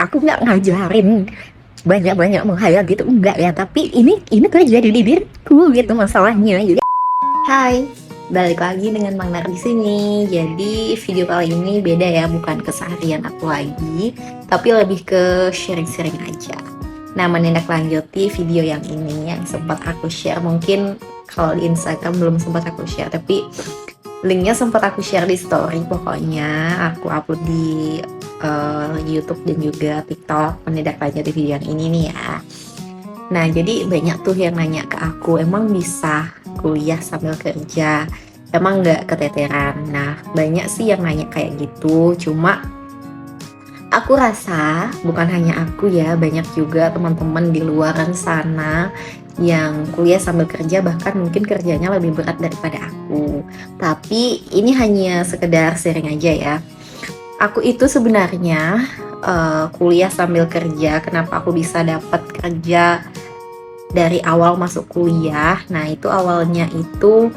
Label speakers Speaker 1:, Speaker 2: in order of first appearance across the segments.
Speaker 1: aku nggak ngajarin banyak-banyak menghayal gitu, enggak ya, tapi ini terjadi di diriku gitu masalahnya. Jadi hai, balik lagi dengan Mang Nar di sini. Jadi video kali ini beda ya, bukan keseharian aku lagi, tapi lebih ke sharing-sharing aja. Nah, menindaklanjuti video yang ini yang sempat aku share, mungkin kalau di Instagram belum sempat aku share, tapi linknya sempat aku share di story. Pokoknya aku upload di YouTube dan juga TikTok menindaklanjuti video yang ini nih ya. Nah, jadi banyak tuh yang nanya ke aku, emang bisa kuliah sambil kerja? Emang nggak keteteran? Nah, banyak sih yang nanya kayak gitu. Cuma aku rasa bukan hanya aku ya, banyak juga teman-teman di luaran sana yang kuliah sambil kerja, bahkan mungkin kerjanya lebih berat daripada aku. Tapi ini hanya sekedar sharing aja ya. Aku itu sebenarnya kuliah sambil kerja. Kenapa aku bisa dapat kerja dari awal masuk kuliah? Nah, itu awalnya itu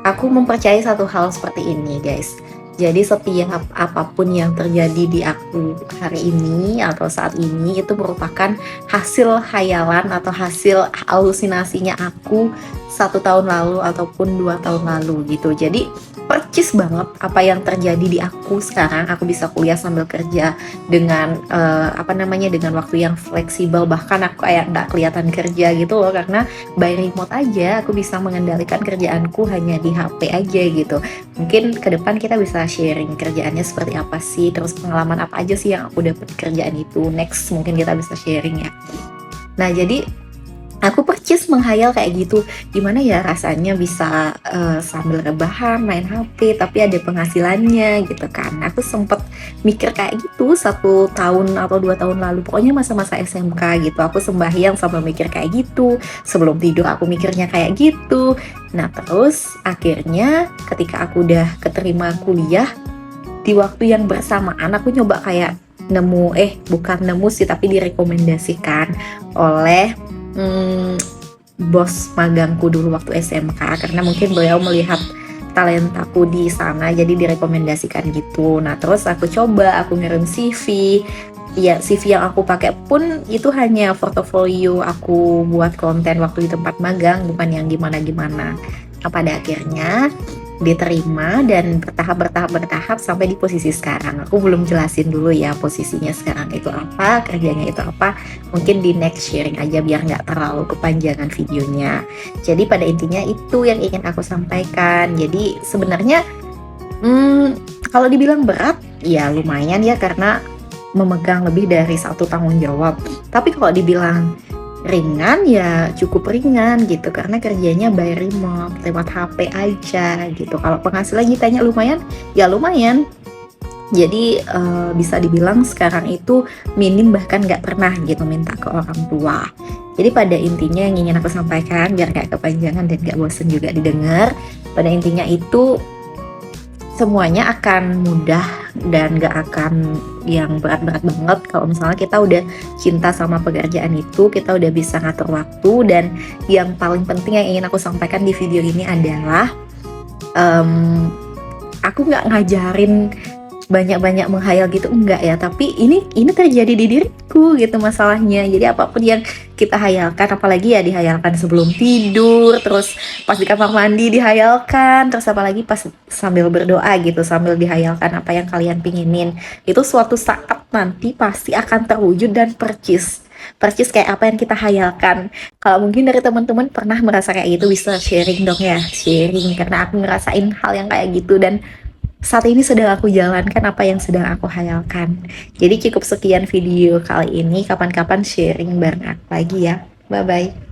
Speaker 1: aku mempercayai satu hal seperti ini, guys. Jadi setiap apapun yang terjadi di aku hari ini atau saat ini itu merupakan hasil khayalan atau hasil halusinasinya aku 1 tahun lalu ataupun 2 tahun lalu gitu. Jadi percis banget apa yang terjadi di aku sekarang. Aku bisa kuliah sambil kerja dengan dengan waktu yang fleksibel, bahkan aku kayak nggak kelihatan kerja gitu loh, karena by remote aja aku bisa mengendalikan kerjaanku hanya di HP aja gitu. Mungkin ke depan kita bisa sharing kerjaannya seperti apa sih, terus pengalaman apa aja sih yang aku dapat kerjaan itu. Next mungkin kita bisa sharing ya. Nah, jadi aku percis menghayal kayak gitu, gimana ya rasanya bisa sambil rebahan main HP tapi ada penghasilannya gitu kan. Aku sempet mikir kayak gitu 1 tahun atau 2 tahun lalu, pokoknya masa-masa SMK gitu. Aku sembahyang sambil mikir kayak gitu, sebelum tidur aku mikirnya kayak gitu. Nah, terus akhirnya ketika aku udah keterima kuliah, di waktu yang bersamaan aku nyoba kayak bukan nemu sih, tapi direkomendasikan oleh bos magangku dulu waktu SMK, karena mungkin beliau melihat talentaku di sana, jadi direkomendasikan gitu. Nah, terus aku coba, aku ngirim CV. Ya, CV yang aku pakai pun itu hanya portofolio aku buat konten waktu di tempat magang, bukan yang gimana-gimana. Nah, pada akhirnya diterima dan bertahap sampai di posisi sekarang. Aku belum jelasin dulu ya posisinya sekarang itu apa, kerjanya itu apa. Mungkin di next sharing aja biar nggak terlalu kepanjangan videonya. Jadi pada intinya itu yang ingin aku sampaikan. Jadi sebenarnya kalau dibilang berat ya lumayan ya, karena memegang lebih dari 1 tanggung jawab. Tapi kalau dibilang ringan ya cukup ringan gitu, karena kerjanya by remote lewat HP aja gitu. Kalau penghasilan ditanya lumayan ya lumayan. Jadi bisa dibilang sekarang itu minim, bahkan nggak pernah gitu minta ke orang tua. Jadi pada intinya yang ingin aku sampaikan biar gak kepanjangan dan gak bosen juga didengar, pada intinya itu semuanya akan mudah dan gak akan yang berat-berat banget kalau misalnya kita udah cinta sama pekerjaan itu, kita udah bisa ngatur waktu. Dan yang paling penting yang ingin aku sampaikan di video ini adalah aku gak ngajarin banyak-banyak menghayal gitu, enggak ya, tapi ini terjadi di diriku gitu masalahnya. Jadi apapun yang kita hayalkan, apalagi ya dihayalkan sebelum tidur, terus pas di kamar mandi dihayalkan, terus apalagi pas sambil berdoa gitu, sambil dihayalkan apa yang kalian pinginin, itu suatu saat nanti pasti akan terwujud dan percis kayak apa yang kita hayalkan. Kalau mungkin dari teman-teman pernah merasa kayak gitu, bisa sharing dong ya, sharing, karena aku ngerasain hal yang kayak gitu dan saat ini sedang aku jalankan apa yang sedang aku hayalkan. Jadi cukup sekian video kali ini, kapan-kapan sharing bareng aku lagi ya. Bye bye.